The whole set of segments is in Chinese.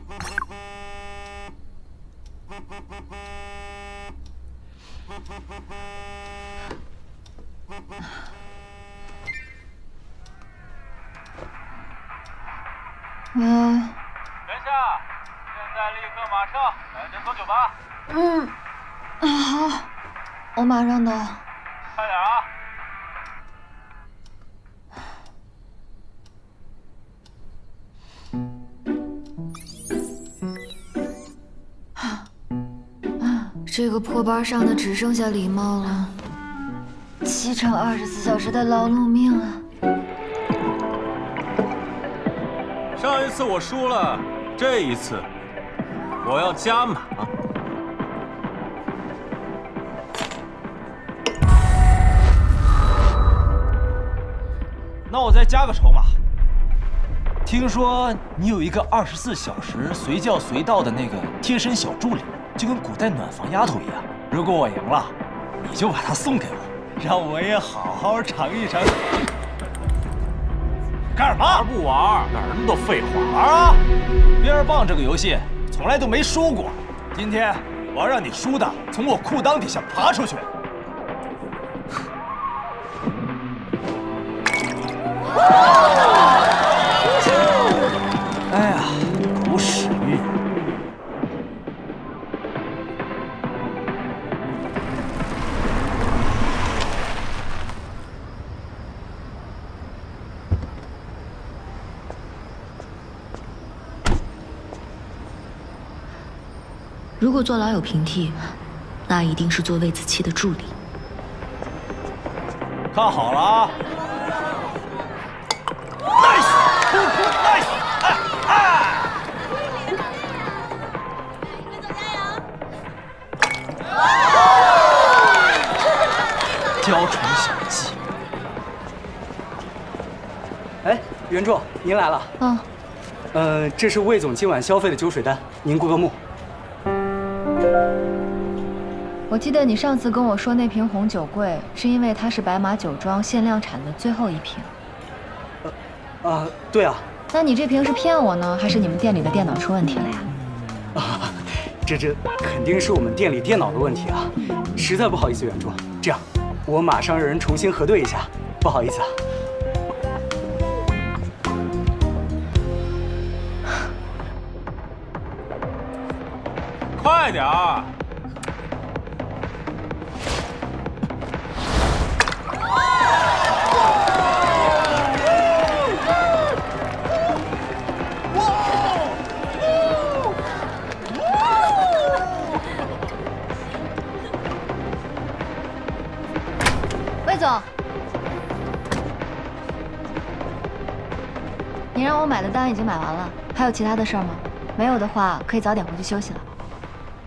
喂。等下，现在立刻马上来这搜酒吧。好，我马上到。快点啊！这个破班上的只剩下礼貌了，7场24小时的劳碌命啊！上一次我输了，这一次我要加码。那我再加个筹码。听说你有一个24小时随叫随到的那个贴身小助理。就跟古代暖房丫头一样，如果我赢了，你就把她送给我，让我也好好尝一尝。干什么？玩不玩？哪那么多废话？玩啊！边儿棒这个游戏从来都没输过，今天我要让你输的从我裤裆底下爬出去。哎呀，狗屎运！如果做老友平替，那一定是做魏子期的助理。看好了啊 ！Nice， 雕虫小技。哎，袁柱，您来了。这是魏总今晚消费的酒水单，您过个目。我记得你上次跟我说那瓶红酒贵，是因为它是白马酒庄限量产的最后一瓶。对啊。那你这瓶是骗我呢，还是你们店里的电脑出问题了呀？这肯定是我们店里电脑的问题啊！实在不好意思，袁柱，这样，我马上让人重新核对一下，不好意思啊。快点儿！魏总，你让我买的单已经买完了，还有其他的事儿吗？没有的话，可以早点回去休息了。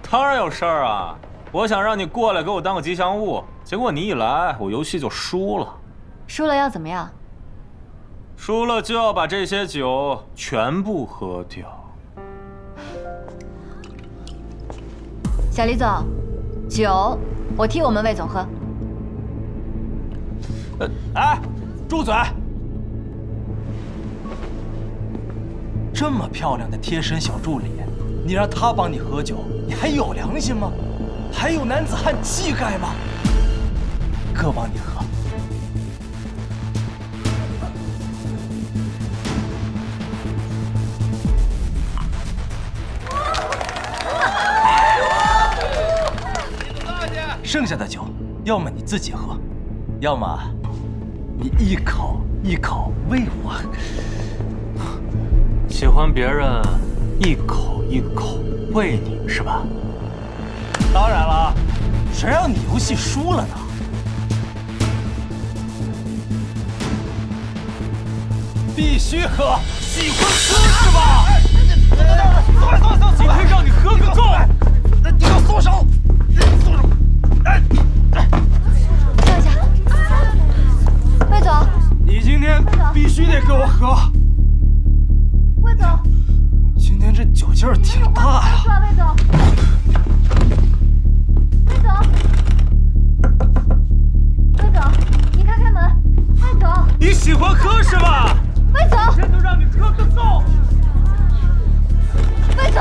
当然有事儿啊！我想让你过来给我当个吉祥物，结果你一来，我游戏就输了。输了要怎么样？输了就要把这些酒全部喝掉。小李总，酒我替我们魏总喝。哎，住嘴！这么漂亮的贴身小助理，你让他帮你喝酒，你还有良心吗？还有男子汉气概吗？哥帮你喝。剩下的酒，要么你自己喝，要么你一口一口喂我。喜欢别人一口一口喂你是吧？当然了，谁让你游戏输了呢？必须喝，喜欢喝是吧？松！今天让你喝个够！那你给我松手！松手！哎！等一下，魏总，你今天必须得给我喝。魏总，今天这酒劲儿挺大呀。魏总，魏总，魏总，您开门。魏总，你喜欢喝是吧？魏总，今天就让你喝个够！魏总。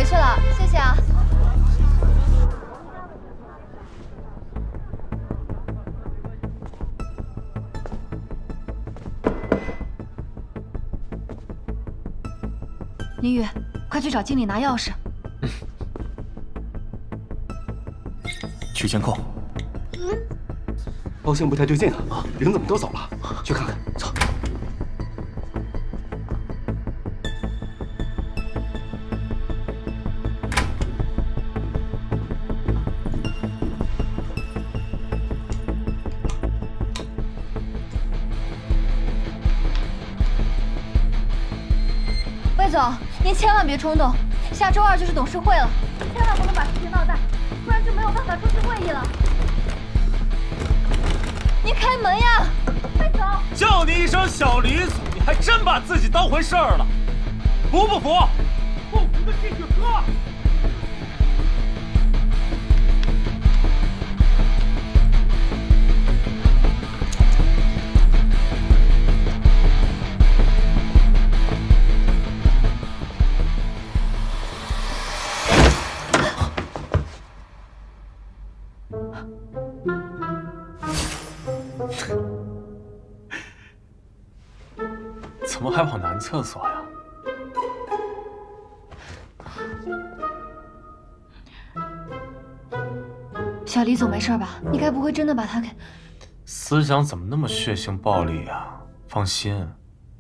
去了，谢谢啊。宁宇，快去找经理拿钥匙。去监控。包厢不太对劲啊，人怎么都走了？去看看，走。魏总，您千万别冲动，下周2就是董事会了，千万不能把事情闹大，不然就没有办法出席会议了。您开门呀，魏总！叫你一声小李总，你还真把自己当回事儿了，服不服？不服就进去喝。怎么还跑男厕所呀？小李总没事吧？你该不会真的把他给……思想怎么那么血腥暴力呀？放心，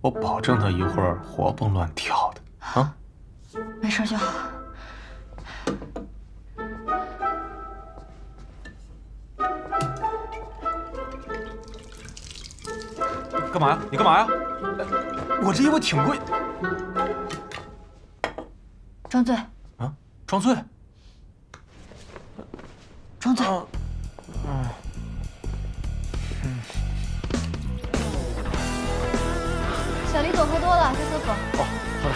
我保证他一会儿活蹦乱跳的啊！没事就好。干嘛呀？你干嘛呀？我这衣服挺贵。装醉啊？装醉？装醉。小李总喝多了，去厕所。哦，好的。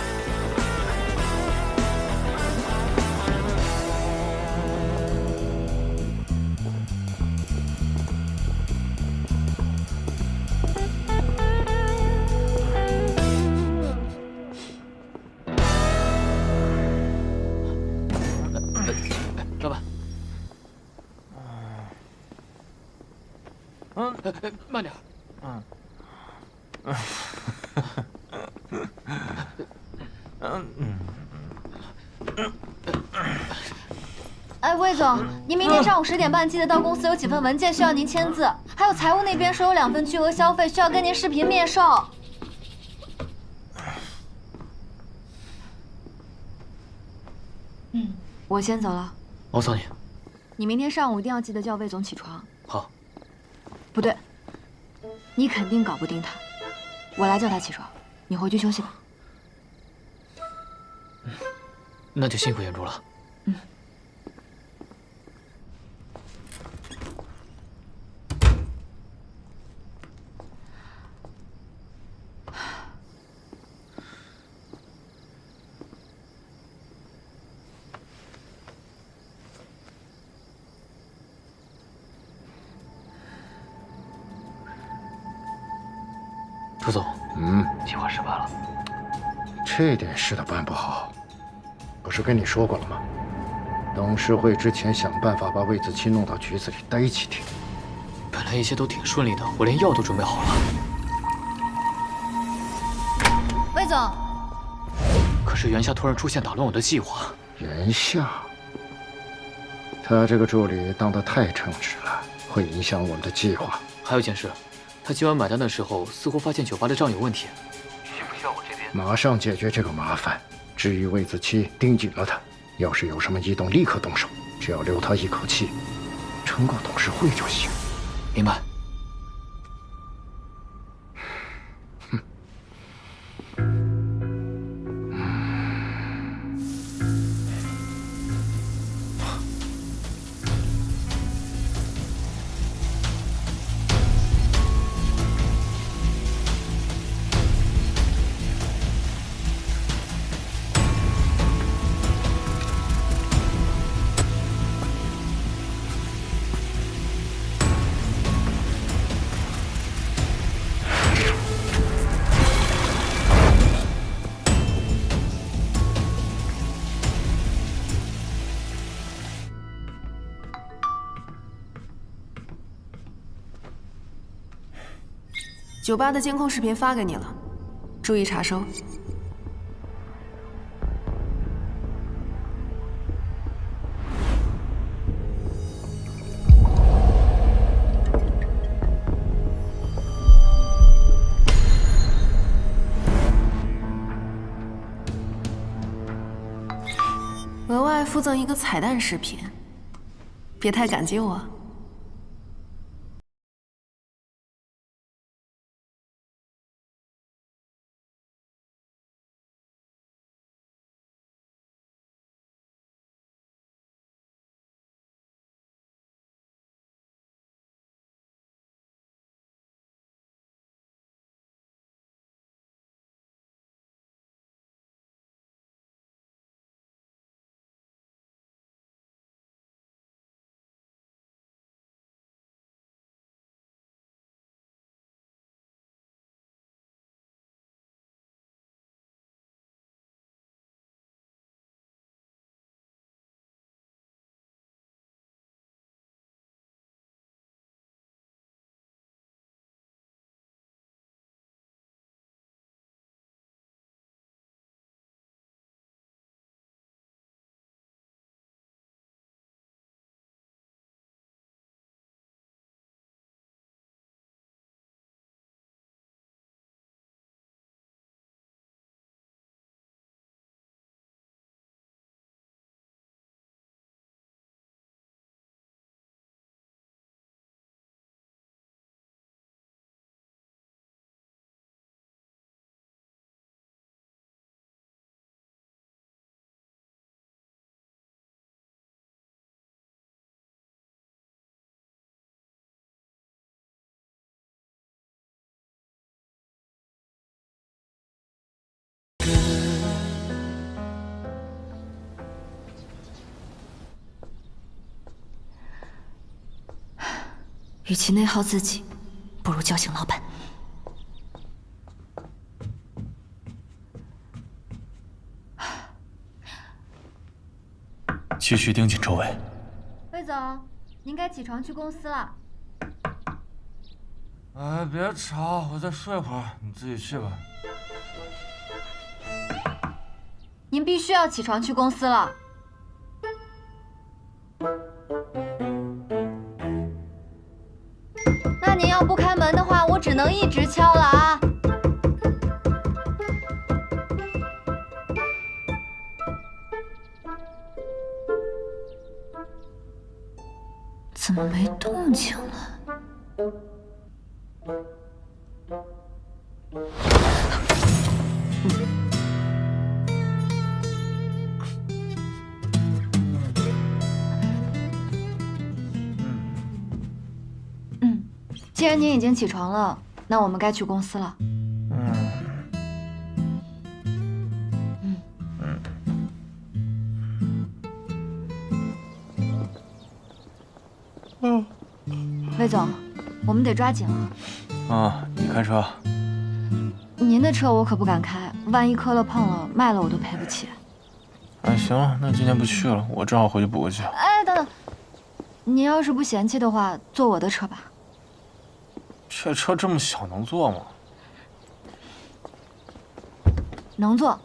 老板，慢点。哎，魏总，您明天上午10点半记得到公司，有几份文件需要您签字，还有财务那边说有2份巨额消费需要跟您视频面授。我先走了。我送你。你明天上午一定要记得叫魏总起床。好。不对，你肯定搞不定他，我来叫他起床，你回去休息吧。那就辛苦眼珠了。朱总，计划失败了。这点事都办不好，不是跟你说过了吗？董事会之前想办法把魏子期弄到局子里待几天。本来一切都挺顺利的，我连药都准备好了。魏总，可是袁夏突然出现，打乱我的计划。袁夏，他这个助理当得太称职了，会影响我们的计划。还有件事。他今晚买单的时候，似乎发现酒吧的账有问题，需不需要我这边马上解决这个麻烦？至于魏子期，盯紧了他，要是有什么异动，立刻动手，只要留他一口气，撑过董事会就行。明白。酒吧的监控视频发给你了，注意查收。额外附赠一个彩蛋视频，别太感激我。与其内耗自己，不如叫醒老板。继续盯紧周围。魏总，您该起床去公司了。哎，别吵，我再睡会儿，你自己去吧。您必须要起床去公司了。那您要不开门的话，我只能一直敲了啊。怎么没动静了？既然您已经起床了，那我们该去公司了。魏总，我们得抓紧了。啊，你开车。您的车我可不敢开，万一磕了碰了，卖了我都赔不起。哎，行了，那今天不去了，我正好回去补个觉。哎，等等，您要是不嫌弃的话，坐我的车吧。这车这么小，能坐吗？能坐。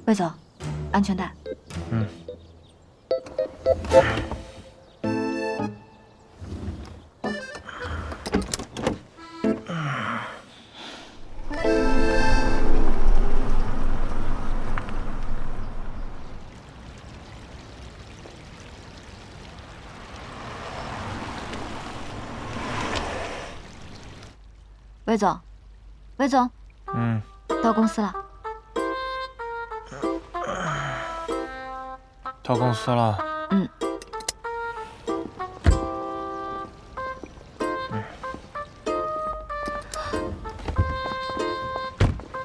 魏总，安全带。魏总，魏总，到公司了。到公司了。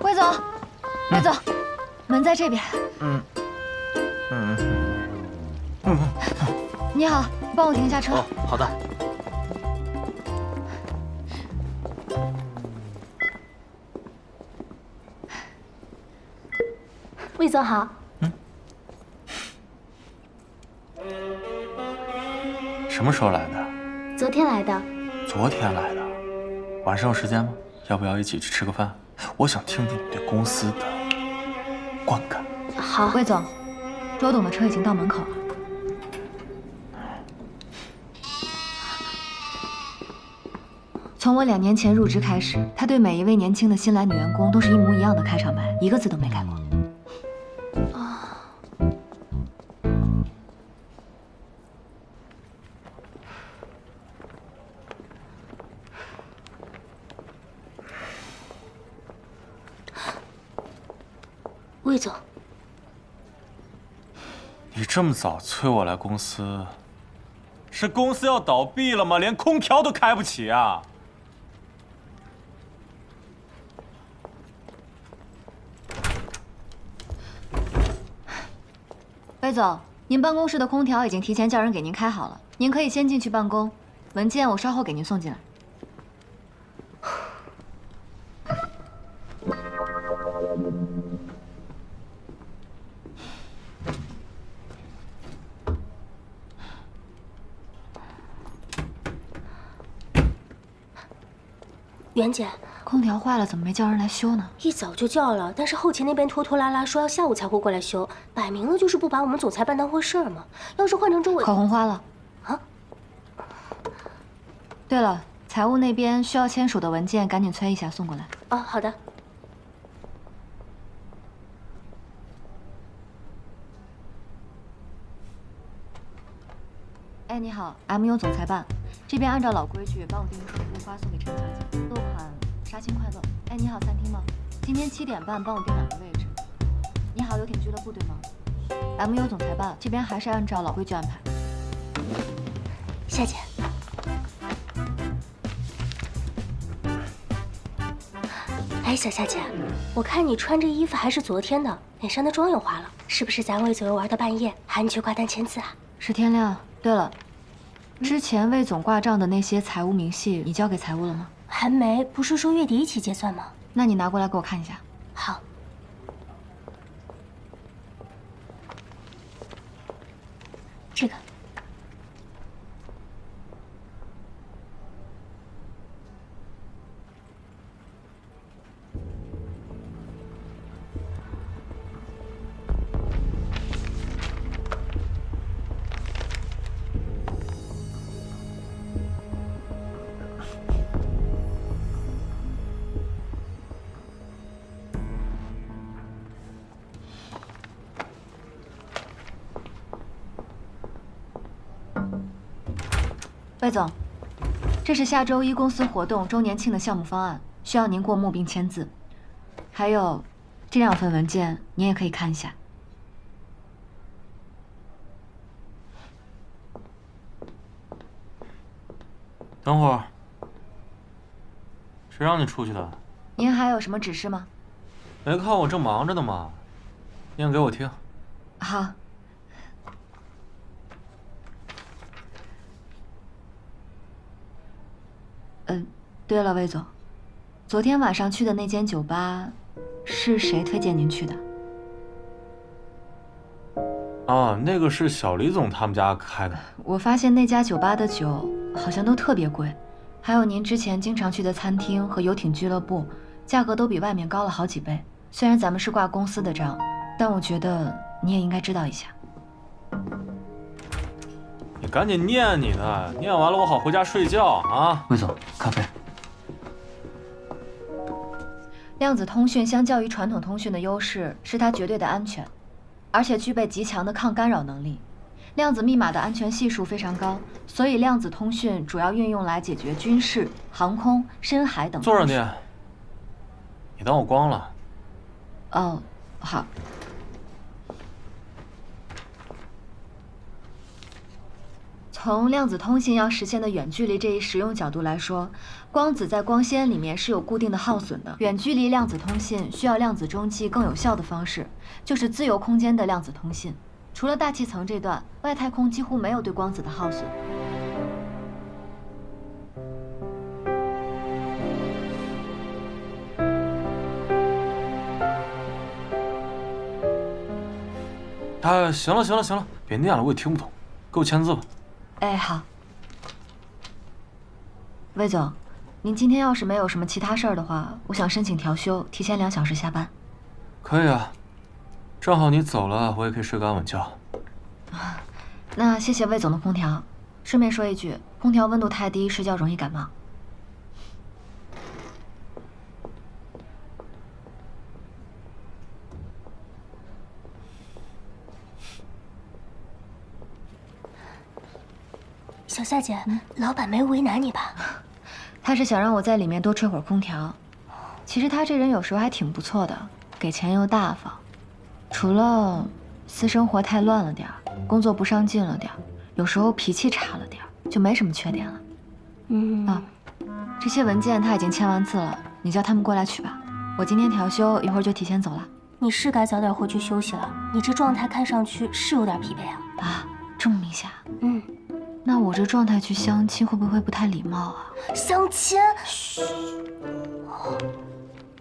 魏总，魏总，门在这边。你好，帮我停下车。哦，好的。魏总好。什么时候来的？昨天来的。昨天来的。晚上有时间吗？要不要一起去吃个饭？我想听听你对公司的观感。好。魏总，周董的车已经到门口了。从我2年前入职开始，他对每一位年轻的新来女员工都是一模一样的开场白，一个字都没改过。魏总，你这么早催我来公司，是公司要倒闭了吗？连空调都开不起啊！魏总，您办公室的空调已经提前叫人给您开好了，您可以先进去办公，文件我稍后给您送进来。袁姐，空调坏了，怎么没叫人来修呢？一早就叫了，但是后勤那边拖拖拉拉，说要下午才会过来修，摆明了就是不把我们总裁办当回事儿嘛。要是换成周伟，口红花了。啊？对了，财务那边需要签署的文件，赶紧催一下送过来。哦，好的。哎，你好 ，MU 总裁办，这边按照老规矩帮我订一份服务发送给陈小姐，落款杀青快乐。哎，你好，餐厅吗？今天7点半帮我订2个位置。你好，游艇俱乐部对吗？MU 总裁办，这边还是按照老规矩安排。夏姐。哎，小夏姐，我看你穿这衣服还是昨天的，脸上的妆又花了，是不是咱魏总又玩到半夜，喊你去挂单签字啊？是天亮。对了，之前魏总挂账的那些财务明细，你交给财务了吗？还没，不是说月底一起结算吗？那你拿过来给我看一下。好。这个。魏总，这是下周1公司活动周年庆的项目方案，需要您过目并签字。还有这2份文件，您也可以看一下。等会儿，谁让你出去的？您还有什么指示吗？没看我正忙着呢吗？念给我听。好。对了，魏总，昨天晚上去的那间酒吧，是谁推荐您去的？啊，那个是小李总他们家开的。我发现那家酒吧的酒好像都特别贵，还有您之前经常去的餐厅和游艇俱乐部，价格都比外面高了好几倍。虽然咱们是挂公司的账，但我觉得你也应该知道一下。你赶紧念你的，念完了我好回家睡觉啊。魏总，咖啡。量子通讯相较于传统通讯的优势是它绝对的安全，而且具备极强的抗干扰能力。量子密码的安全系数非常高，所以量子通讯主要运用来解决军事、航空、深海等。坐着念。你当我光了？哦，好。从量子通信要实现的远距离这一实用角度来说，光子在光纤里面是有固定的耗损的。远距离量子通信需要量子中继更有效的方式，就是自由空间的量子通信。除了大气层这段，外太空几乎没有对光子的耗损。哎，行了，别念了，我也听不懂，给我签字吧。哎，好。魏总，您今天要是没有什么其他事儿的话，我想申请调休，提前2小时下班。可以啊，正好你走了，我也可以睡个安稳觉。那谢谢魏总的空调。顺便说一句，空调温度太低，睡觉容易感冒。小夏姐，老板没为难你吧？他是想让我在里面多吹会儿空调。其实他这人有时候还挺不错的，给钱又大方。除了私生活太乱了点儿，工作不上进了点儿，有时候脾气差了点儿，就没什么缺点了。这些文件他已经签完字了，你叫他们过来取吧。我今天调休，一会儿就提前走了。你是该早点回去休息了，你这状态看上去是有点疲惫啊。啊，这么明显？那我这状态去相亲会不会不太礼貌啊？相亲？嘘，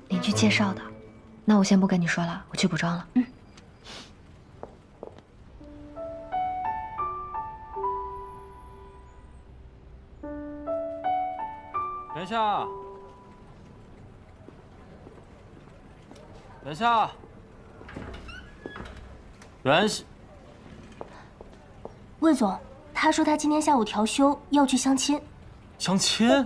邻居介绍的。那我先不跟你说了，我去补妆了。等一下，等一下，魏总，他说他今天下午调休要去相亲。相亲？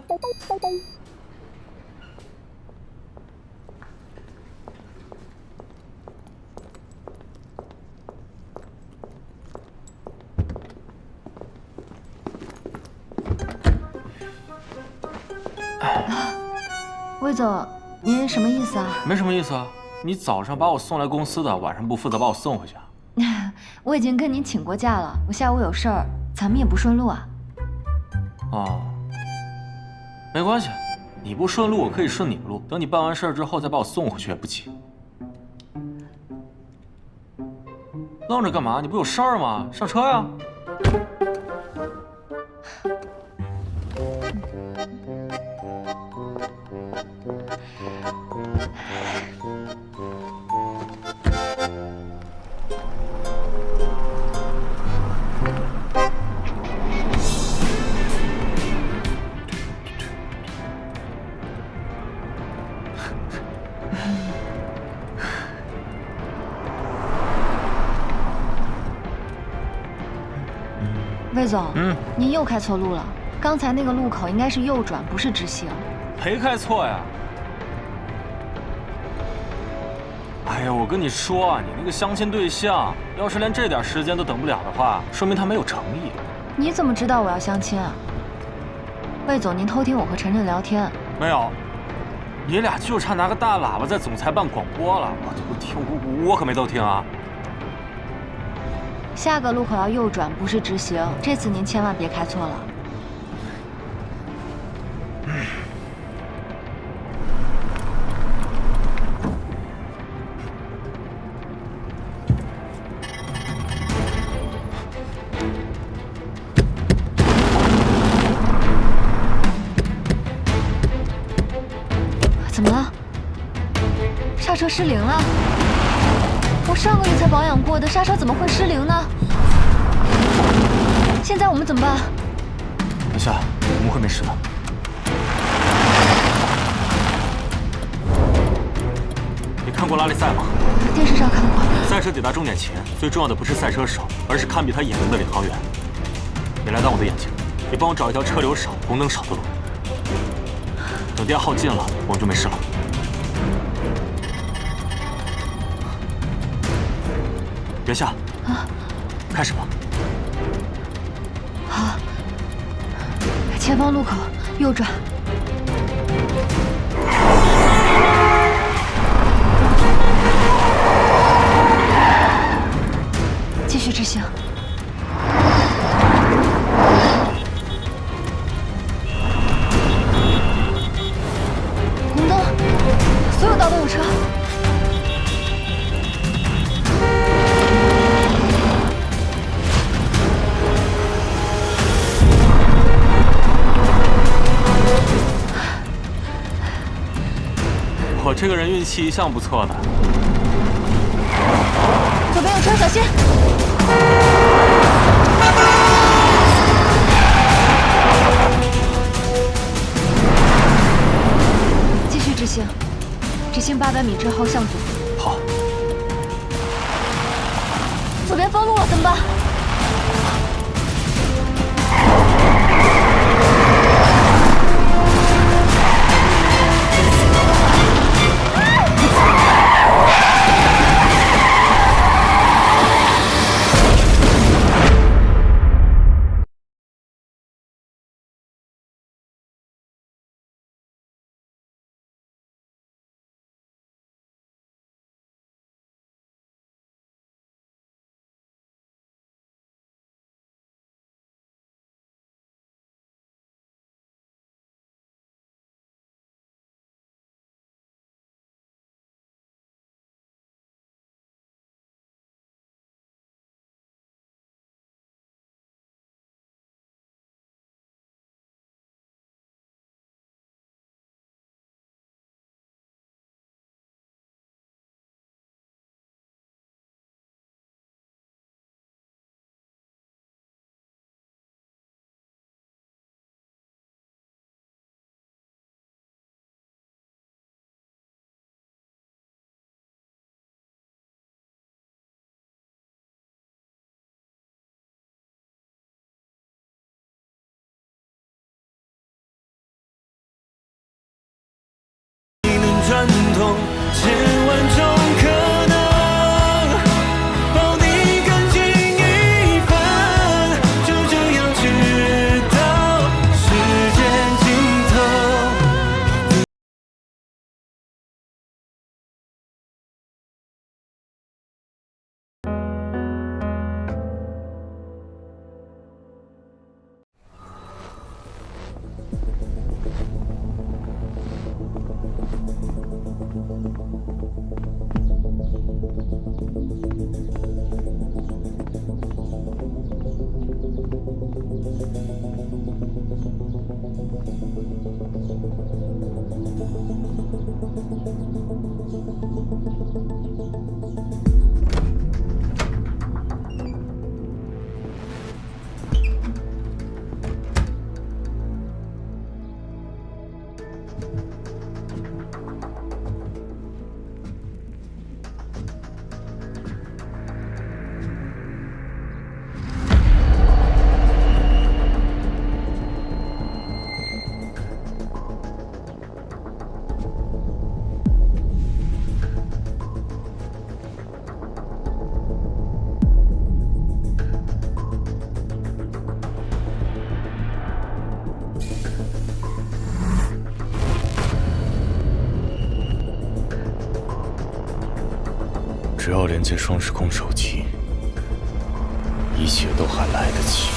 魏总，您什么意思啊？没什么意思啊，你早上把我送来公司的，晚上不负责把我送回去啊？我已经跟您请过假了，我下午有事儿，咱们也不顺路啊。哦，没关系，你不顺路，我可以顺你的路。等你办完事儿之后再把我送回去也不急。愣着干嘛？你不有事儿吗？上车呀！魏总，您又开错路了。刚才那个路口应该是右转，不是直行。没开错呀。哎呀，我跟你说，你那个相亲对象，要是连这点时间都等不了的话，说明他没有诚意。你怎么知道我要相亲啊？魏总，您偷听我和晨晨聊天？没有，你俩就差拿个大喇叭在总裁办广播了。我偷听，我可没偷听啊。下个路口要右转，不是直行。这次您千万别开错了。怎么了？刹车失灵了？我上个月才保养过的刹车怎么会失灵呢？现在我们怎么办？等下，我们会没事的。你看过拉力赛吗？电视上看过。赛车抵达终点前，最重要的不是赛车手，而是堪比他眼睛的领航员。你来当我的眼睛，你帮我找一条车流少、红灯少的路。等电耗尽了，我们就没事了。袁夏，开始吧。好，前方路口右转。继续直行。红灯，所有道都有车。我这个人运气一向不错的。左边有车，小心！继续直行，直行800米之后向左。好。左边封路了，怎么办？ 转动千万种可能，抱你更近一分，就这样直到时间尽头。只要连接双时空手机，一切都还来得及。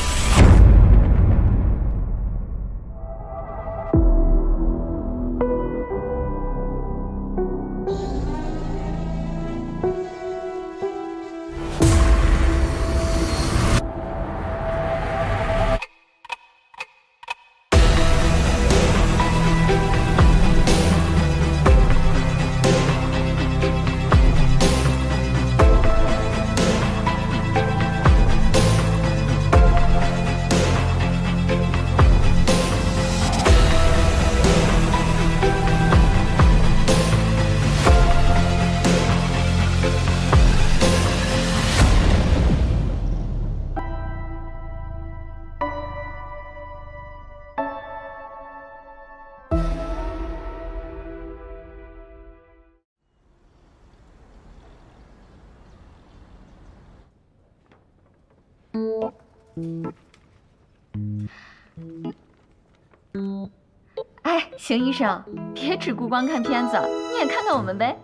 哎，邢医生，别只顾光看片子，你也看看我们呗。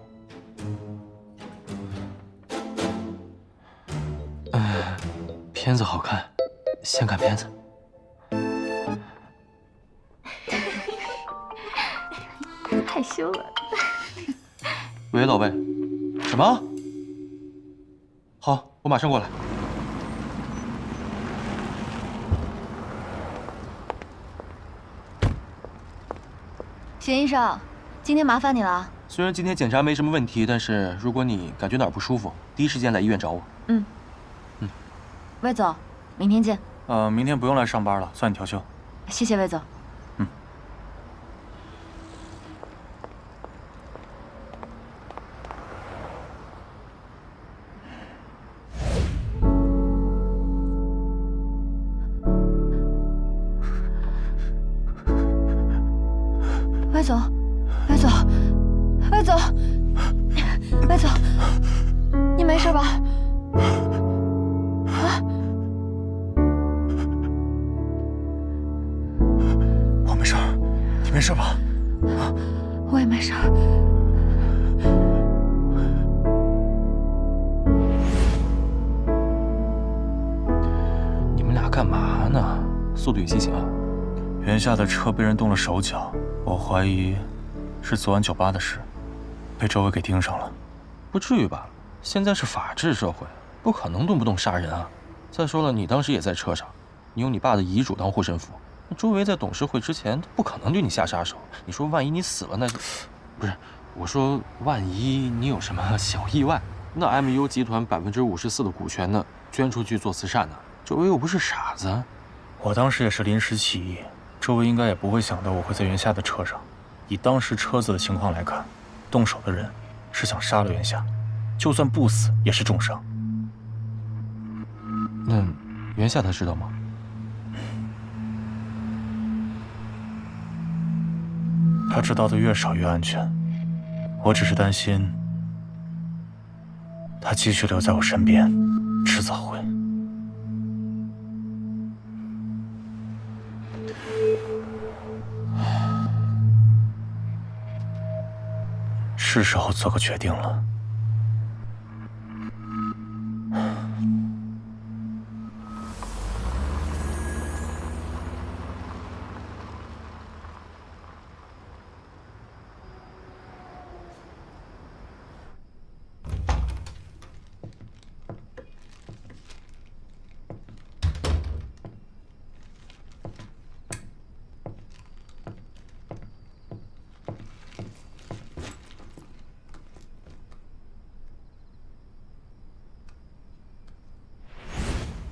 片子好看，先看片子。害羞了。喂，老魏，什么？好，我马上过来。邢医生，今天麻烦你了。虽然今天检查没什么问题，但是如果你感觉哪儿不舒服，第一时间来医院找我。魏总，明天见。明天不用来上班了，算你调休。谢谢魏总。魏总，魏总，魏总，魏总，你没事吧？啊？我没事，你没事吧？啊？我也没事。你们俩干嘛呢？速度与激情啊！袁夏的车被人动了手脚，我怀疑是昨晚酒吧的事，被周围给盯上了。不至于吧？现在是法治社会，不可能动不动杀人啊！再说了，你当时也在车上，你有你爸的遗嘱当护身符，周围在董事会之前不可能对你下杀手。你说万一你死了，那就不是我说，万一你有什么小意外，那 MU 集团54%的股权呢，捐出去做慈善呢？周围又不是傻子。我当时也是临时起意。周围应该也不会想到我会在袁夏的车上。以当时车子的情况来看，动手的人是想杀了袁夏，就算不死也是重伤。那袁夏他知道吗？他知道的越少越安全。我只是担心他继续留在我身边，迟早会。是时候做个决定了。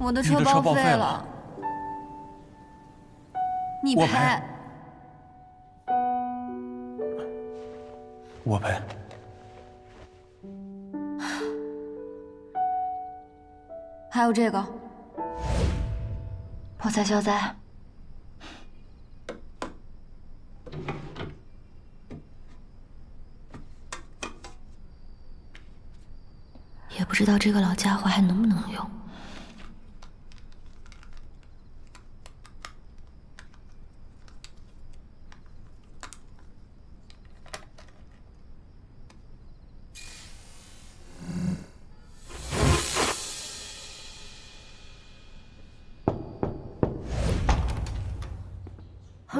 我的车报废了，你赔。我赔。还有这个，破财消灾。也不知道这个老家伙还能不能用。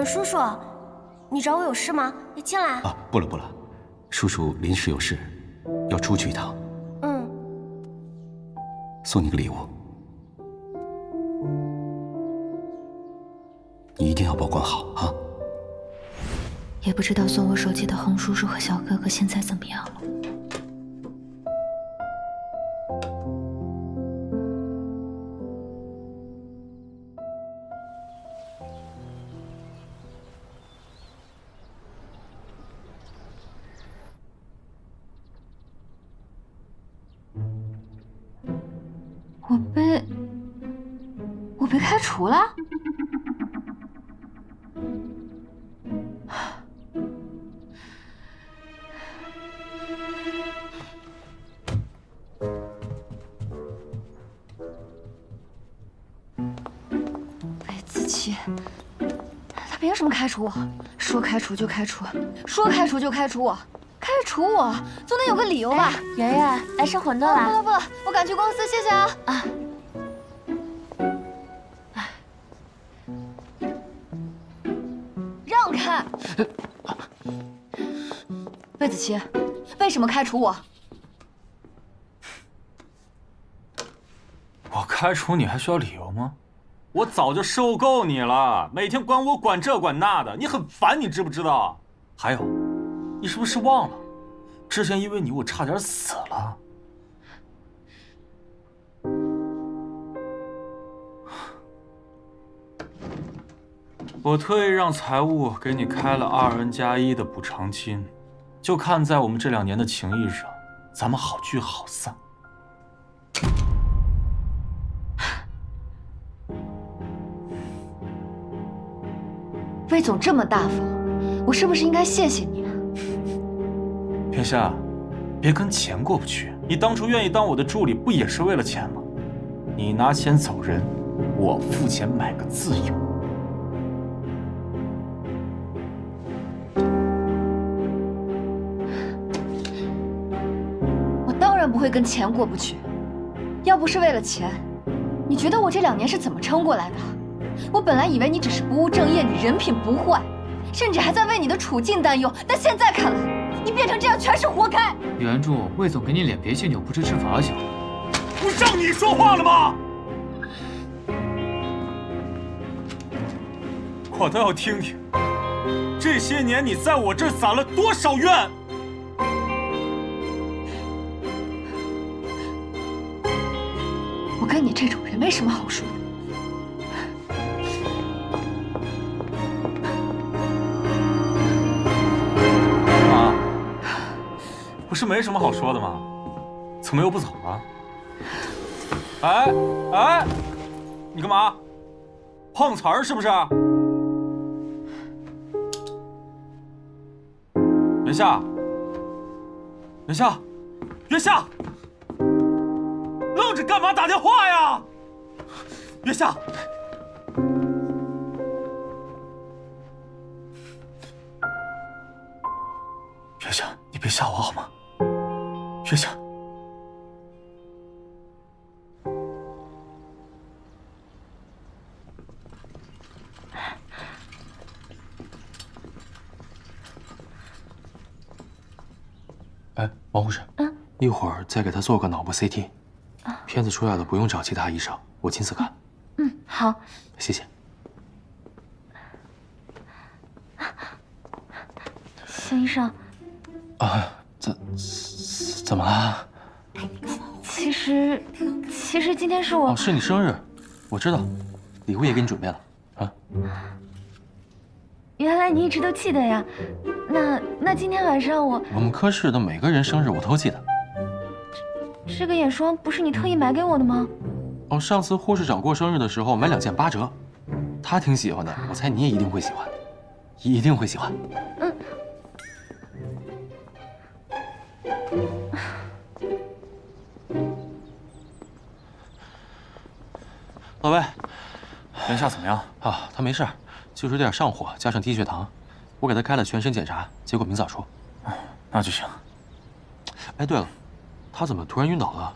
叔叔，你找我有事吗？你进来。啊，不了不了，叔叔临时有事，要出去一趟。送你个礼物，你一定要保管好啊。也不知道送我手机的恒叔叔和小哥哥现在怎么样了。我被开除了？魏子期，他凭什么开除我？说开除就开除，说开除就开除我。开除我总得有个理由吧？圆圆，来吃馄饨了。不了不了，我赶去公司，谢谢啊。啊。让开！魏子期，为什么开除我？我开除你还需要理由吗？我早就受够你了，每天管我管这管那的，你很烦，你知不知道？还有，你是不是忘了，之前因为你我差点死了？我特意让财务给你开了2N+1的补偿金，就看在我们这2年的情谊上，咱们好聚好散。魏总这么大方，我是不是应该谢谢你啊？月夏，别跟钱过不去。你当初愿意当我的助理，不也是为了钱吗？你拿钱走人，我付钱买个自由。我当然不会跟钱过不去。要不是为了钱，你觉得我这2年是怎么撑过来的？我本来以为你只是不务正业，你人品不坏，甚至还在为你的处境担忧，但现在看来，你变成这样全是活该。原著，魏总给你脸，别信酒不吃吃罚酒。不让你说话了吗？我倒要听听，这些年你在我这儿撒了多少怨。我跟你这种人没什么好说的。妈，不是没什么好说的吗？怎么又不走了？哎哎，你干嘛？碰瓷儿是不是？月夏，月夏，月夏，愣着干嘛？打电话呀！月夏，月夏，你别吓我好吗？月夏。哎，王护士，一会儿再给他做个脑部 CT。片子出来了，不用找其他医生，我亲自看。好，谢谢。孙医生。啊，怎么了？其实今天是我……哦，是你生日，我知道，礼物也给你准备了啊。原来你一直都记得呀？那今天晚上我们科室的每个人生日我都记得。这个眼霜不是你特意买给我的吗？哦，上次护士长过生日的时候买2件8折，他挺喜欢的，我猜你也一定会喜欢，一定会喜欢。老魏，元夏怎么样？啊，他没事，就是有点上火，加上低血糖，我给他开了全身检查，结果明早出。那就行。哎，对了，他怎么突然晕倒了？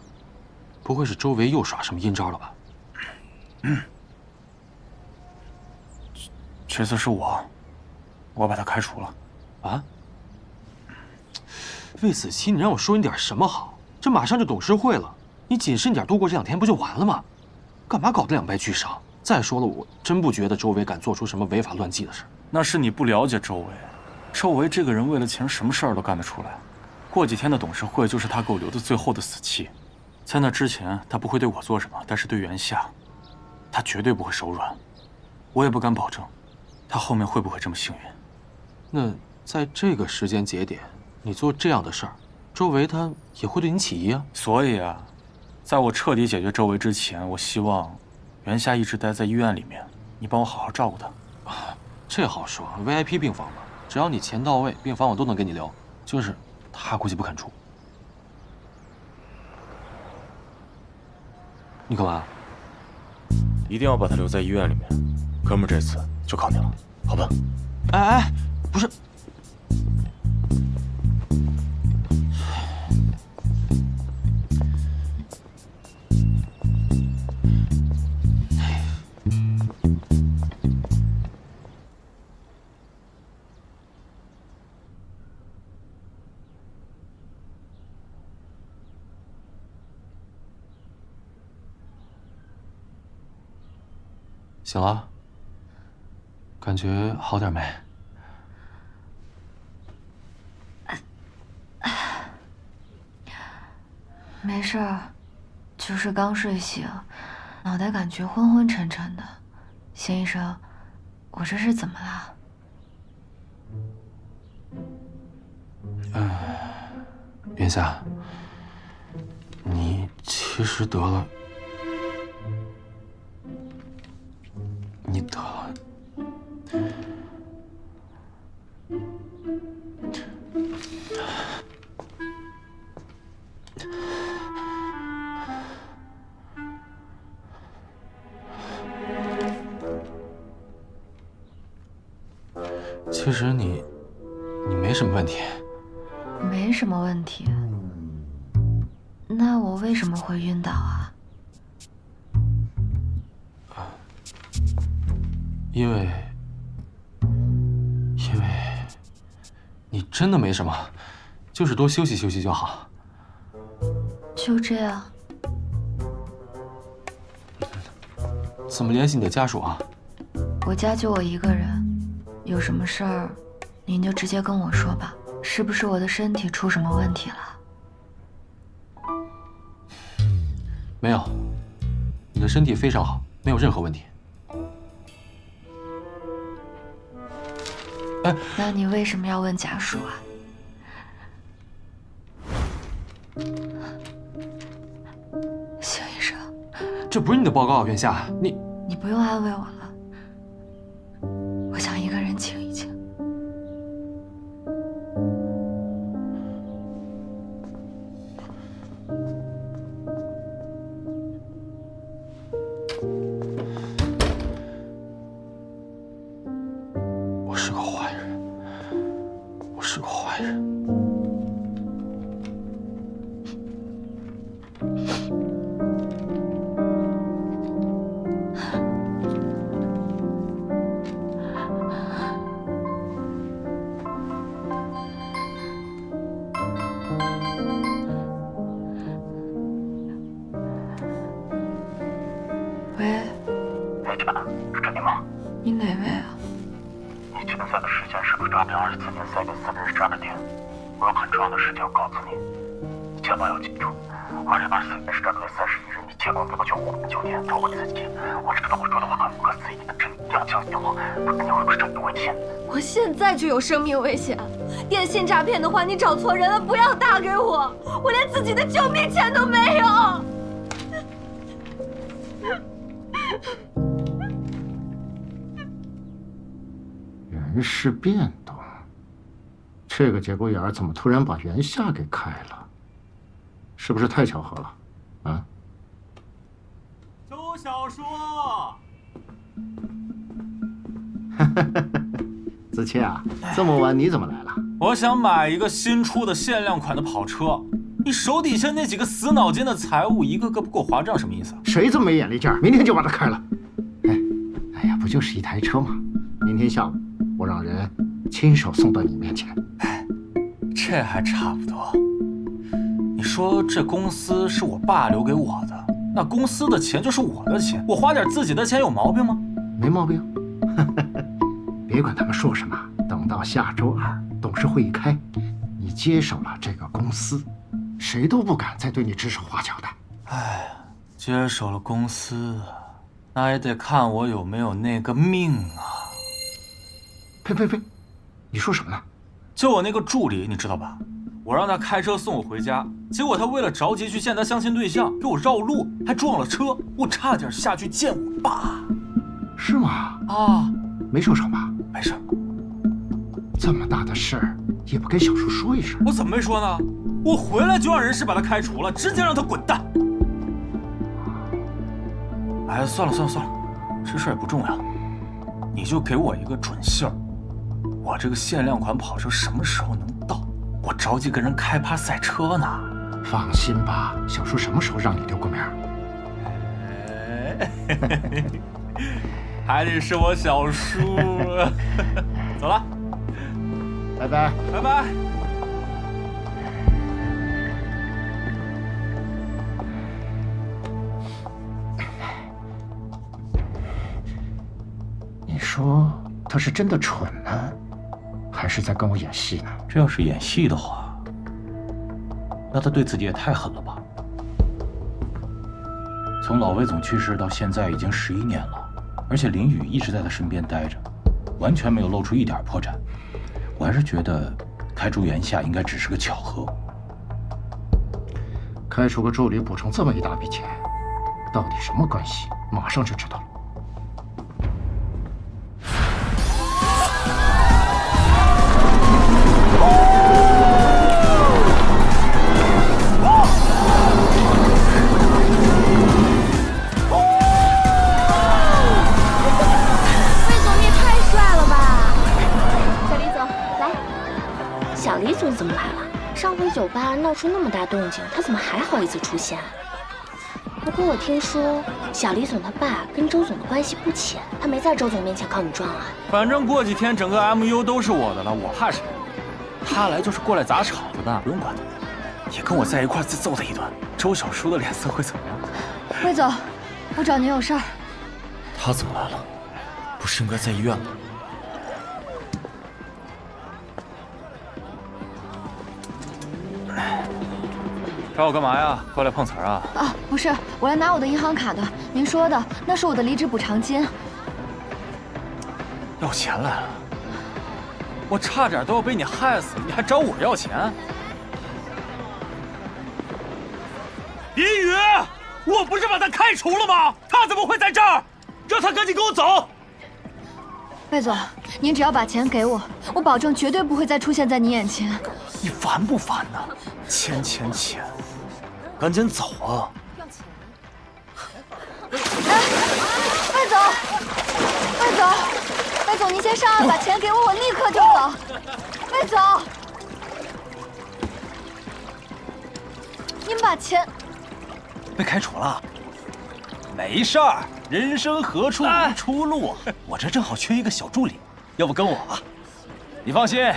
不会是周围又耍什么阴招了吧？这次是我把他开除了。啊？魏子期，你让我说你点什么好？这马上就董事会了，你谨慎点度过这2天不就完了吗？干嘛搞得两败俱伤？再说了，我真不觉得周围敢做出什么违法乱纪的事。那是你不了解周围，周围这个人为了钱，什么事儿都干得出来。过几天的董事会就是他给我留的最后的死期，在那之前他不会对我做什么，但是对元夏，他绝对不会手软。我也不敢保证，他后面会不会这么幸运。那在这个时间节点，你做这样的事儿，周围他也会对你起疑啊。所以啊，在我彻底解决周围之前，我希望元夏一直待在医院里面，你帮我好好照顾他。啊，这好说 ，VIP 病房嘛，只要你钱到位，病房我都能给你留。就是他估计不肯出。你干嘛？一定要把他留在医院里面，哥们儿，这次就靠你了，好吧？哎哎，不是。醒了，感觉好点没？没事儿，就是刚睡醒，脑袋感觉昏昏沉沉的。谢医生，我这是怎么了？元夏，你其实得了，你得了。其实你没什么问题。没什么问题。那我为什么会晕倒啊？因为你真的没什么，就是多休息休息就好。就这样。怎么联系你的家属啊？我家就我一个人，有什么事儿，您就直接跟我说吧。是不是我的身体出什么问题了？没有，你的身体非常好，没有任何问题。哎，那你为什么要问家属啊？邢医生，这不是你的报告，元夏，你不用安慰我了，我想一个人静一静。我是个坏人，我是个坏人。喂，姐，是陈宁吗？你哪位啊？你决赛的时间是不是抓平24年3月4日12点？我有很重要的事情要告诉你，千万要记住，2024年12月31日，你千万不要去湖北酒店找我自己。我知道我说的话很不可思议，但是你一定要相信我，不然你会有生命危险。我现在就有生命危险，电信诈骗的话你找错人了，不要打给我，我连自己的救命钱都没有。人事变动，这个节骨眼儿怎么突然把元夏给开了？是不是太巧合了？啊？周小叔，子期啊，这么晚你怎么来了？我想买一个新出的限量款的跑车，你手底下那几个死脑筋的财务一个个不给我划账，什么意思啊？谁这么没眼力劲儿？明天就把它开了。哎呀，不就是一台车吗？明天下午我让人亲手送到你面前。这还差不多。你说这公司是我爸留给我的，那公司的钱就是我的钱，我花点自己的钱有毛病吗？没毛病。别管他们说什么，等到下周2董事会一开，你接手了这个公司，谁都不敢再对你指手画脚的。哎，接手了公司，那也得看我有没有那个命啊！呸！你说什么呢？就我那个助理，你知道吧？我让他开车送我回家，结果他为了着急去见他相亲对象，给我绕路，还撞了车，我差点下去见我爸。是吗？啊，没受伤吧？没事。这么大的事儿也不跟小叔说一声？我怎么没说呢？我回来就让人事把他开除了，直接让他滚蛋。哎，算了，这事儿也不重要，你就给我一个准信儿，我这个限量款跑车什么时候能到？我着急跟人开趴赛车呢。放心吧，小叔什么时候让你留过面？还得是我小叔。走了，拜拜。拜拜。你说他是真的蠢呢，还是在跟我演戏呢？这要是演戏的话，那他对自己也太狠了吧！从老魏总去世到现在已经11年了，而且林宇一直在他身边待着，完全没有露出一点破绽。我还是觉得开除袁夏应该只是个巧合。开除个助理补充这么一大笔钱，到底什么关系？马上就知道了。 小李总怎么来了？上回酒吧闹出那么大动静，他怎么还好意思出现？不过我听说小李总他爸跟周总的关系不浅，他没在周总面前告你状啊？反正过几天整个 MU 都是我的了，我怕谁？他来就是过来砸场子的，不用管他。也跟我在一块再揍他一顿，周小叔的脸色会怎么样？魏总，我找您有事儿。他怎么来了？不是应该在医院吗？ 找我干嘛呀？过来碰瓷儿啊？啊，不是，我来拿我的银行卡的。您说的那是我的离职补偿金。要钱来了？我差点都要被你害死，你还找我要钱？林宇，我不是把他开除了吗？他怎么会在这儿？让他赶紧跟我走！魏总，您只要把钱给我，我保证绝对不会再出现在你眼前。你烦不烦呢？钱，赶紧走啊！哎，魏总，您先上岸，把钱给我，我立刻就走。魏总，您把钱。被开除了？没事儿，人生何处无出路，我这正好缺一个小助理，要不跟我吧？你放心，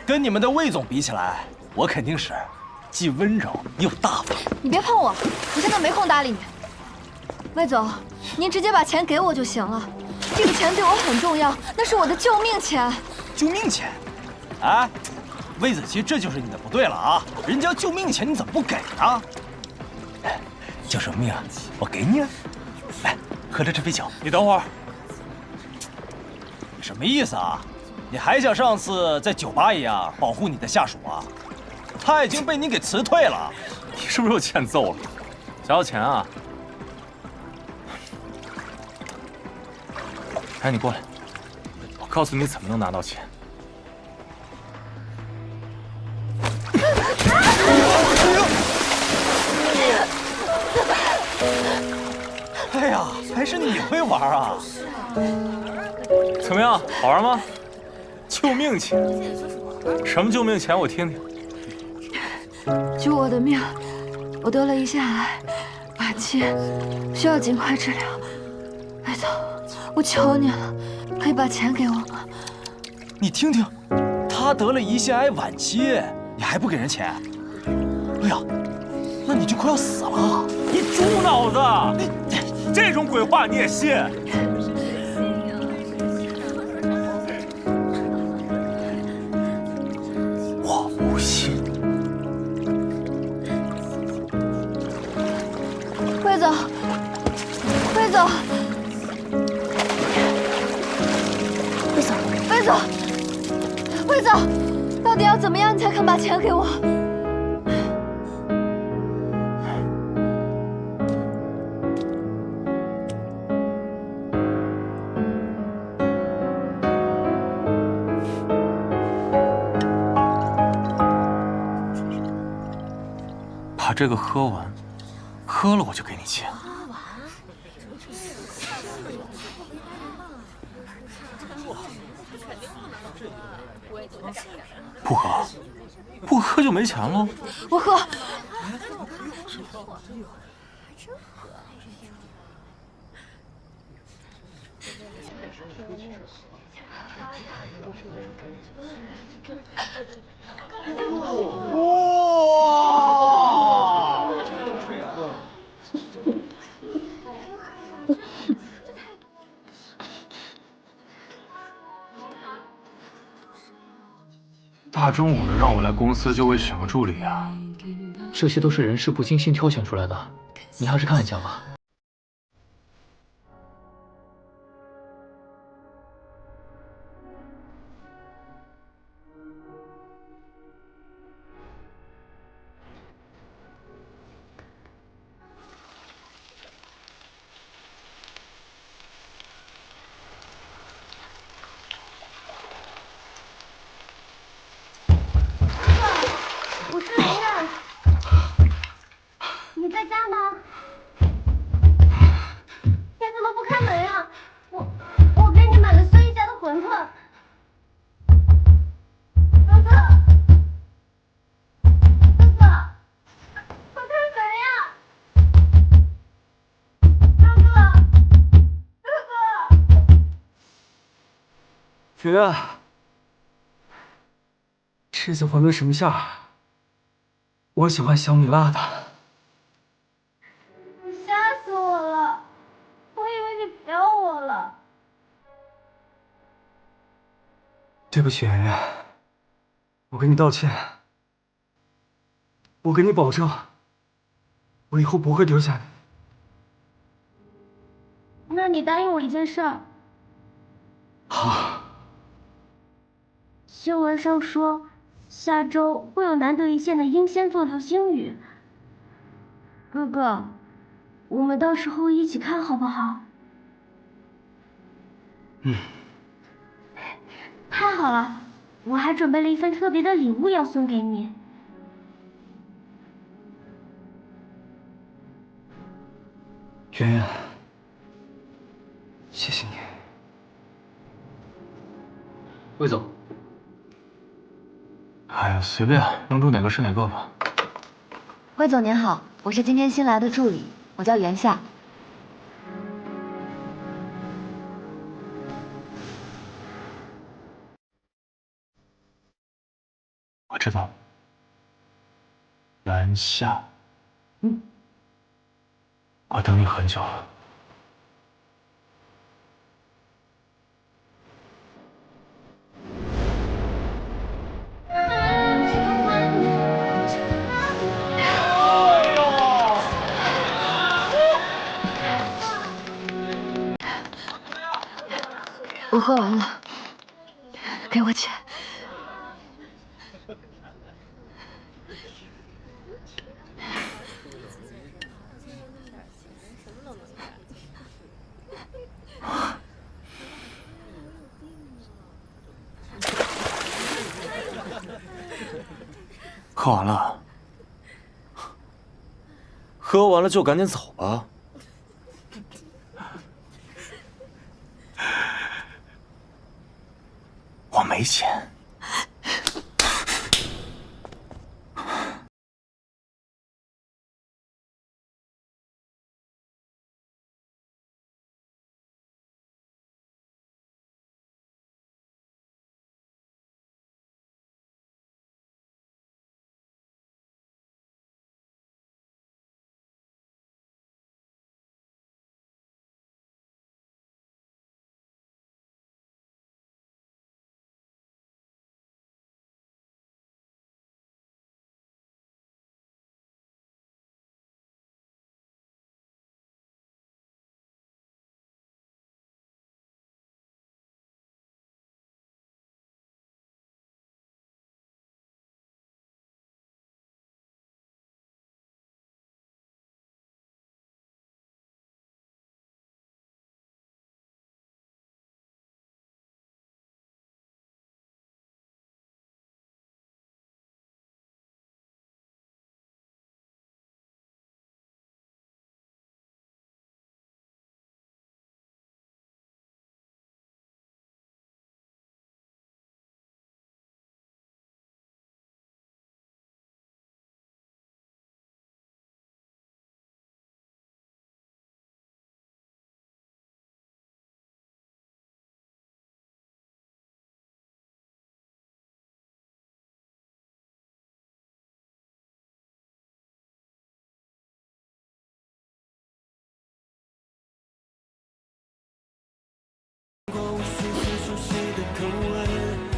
跟你们的魏总比起来，我肯定是既温柔又大方。你别碰我，我现在没空搭理你。魏总，您直接把钱给我就行了，这个钱对我很重要，那是我的救命钱。救命钱？啊，魏子琪，这就是你的不对了啊！人家救命钱你怎么不给呢？救什么命啊？我给你啊！来，喝着这杯酒。你等会儿，你什么意思啊？你还像上次在酒吧一样保护你的下属啊？他已经被你给辞退了，你是不是又欠揍了？想要钱啊？哎，你过来，我告诉你怎么能拿到钱。哎呀，还是你会玩啊！怎么样，好玩吗？救命钱？什么救命钱？我听听。救我的命，我得了胰腺癌，晚期，需要尽快治疗。魏总，我求你了，可以把钱给我吗？你听听，他得了胰腺癌晚期，你还不给人钱？哎呀，那你就快要死了！你猪脑子！你这种鬼话你也信？我不信。魏总，魏总，魏总，到底要怎么样你才肯把钱给我？把这个喝完，喝了我就给你钱。不喝，不喝就没钱了。我喝。大中午的让我来公司就为选个助理啊？这些都是人事部精心挑选出来的，你还是看一下吧。 ”。 。 。 。 。 。 。 。 。 。 。 。 。 “。 。 。 “。 。 “。 “。 “。 “。 “。 “。 “。 “。 ”。 “。 “。 “。 “。 ”。 “。 “。 “。 “。 “。 ”。“。圆圆，这次馄饨什么馅儿？我喜欢小米辣的。吓死我了！我以为你不要我了。对不起，圆圆，我跟你道歉。我跟你保证，我以后不会丢下你。那你答应我一件事儿。好。新闻上说，下周会有难得一见的英仙座流星雨。哥哥，我们到时候一起看好不好？嗯。太好了，我还准备了一份特别的礼物要送给你。圆圆，谢谢你。魏总。哎呀，随便，能住哪个是哪个吧。魏总您好，我是今天新来的助理，我叫袁夏。我知道，袁夏。我等你很久了。我喝完了，给我钱。喝完了，喝完了就赶紧走吧。我没钱。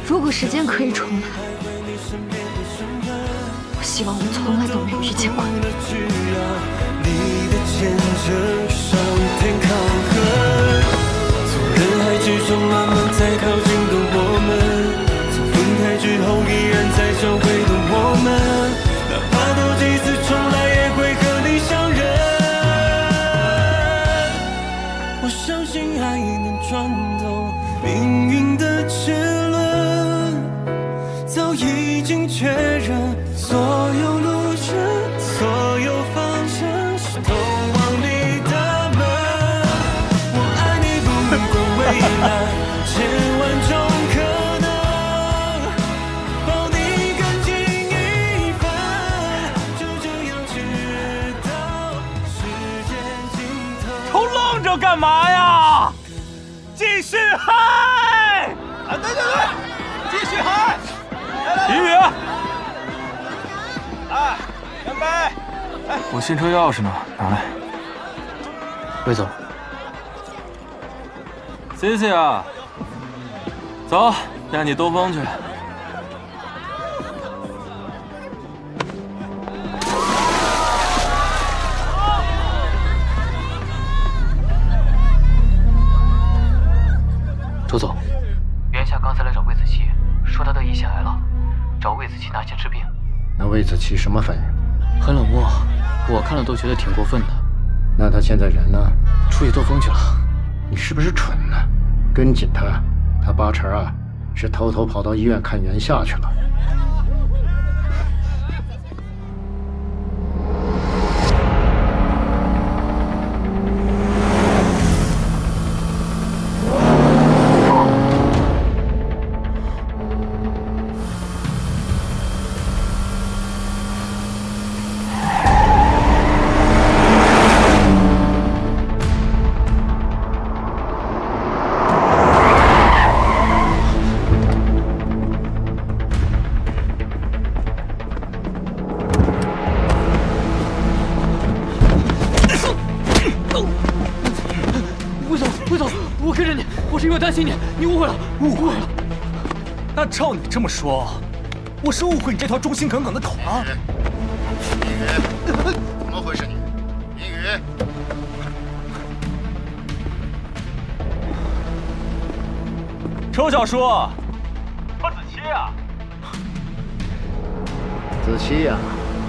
如果时间可以重来，我希望我从来都没有遇见过你。你的见证上天抗衡，从人海之中慢慢在靠近的我们，从分开之后依然在交汇的我们，哪怕多几次重来也会和你相认。我相信爱能转动命运的齿轮，早已经确认所有路程，所有方向是通往你的门。我新车钥匙呢？拿来。魏总 ，Cici 啊，走，带你兜风去。周总，袁夏刚才来找魏子期，说他得胰腺癌了，找魏子期拿钱治病。那魏子期什么反应？很冷漠，我看了都觉得挺过分的。那他现在人呢？出去兜风去了。你是不是蠢呢？跟紧他，他八成啊是偷偷跑到医院看袁夏去了。魏总，我跟着你，我是因为担心你，你误会了，误会了。那照你这么说，我是误会你这条忠心耿耿的狗吗？宁宇，怎么回事你？宁宇，周小叔，我子期啊，子期呀，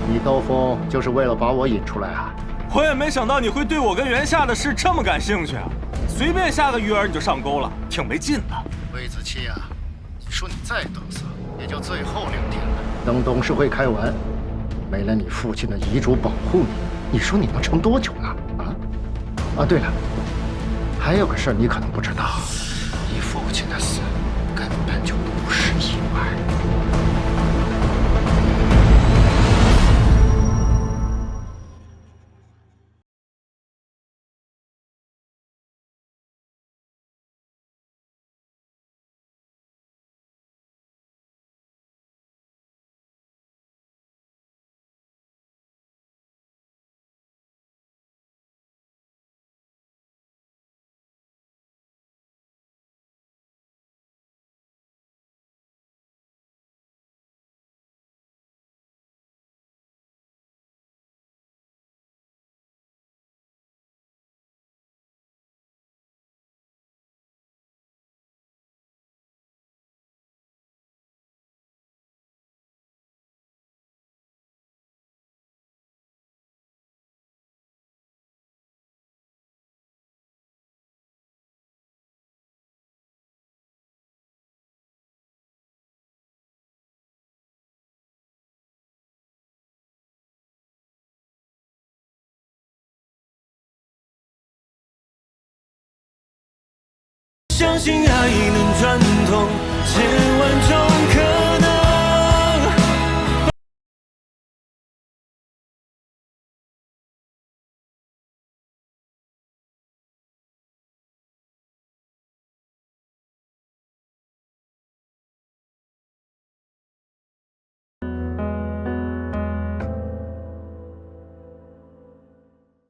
你兜风就是为了把我引出来啊？我也没想到你会对我跟袁夏的事这么感兴趣啊！随便下个鱼饵你就上钩了，挺没劲的。魏子期呀，你说你再嘚瑟，也就最后2天了。等董事会开完，没了你父亲的遗嘱保护你，你说你能撑多久呢？啊，对了，还有个事儿你可能不知道，你父亲的死根本就不是意外。相信爱能穿透千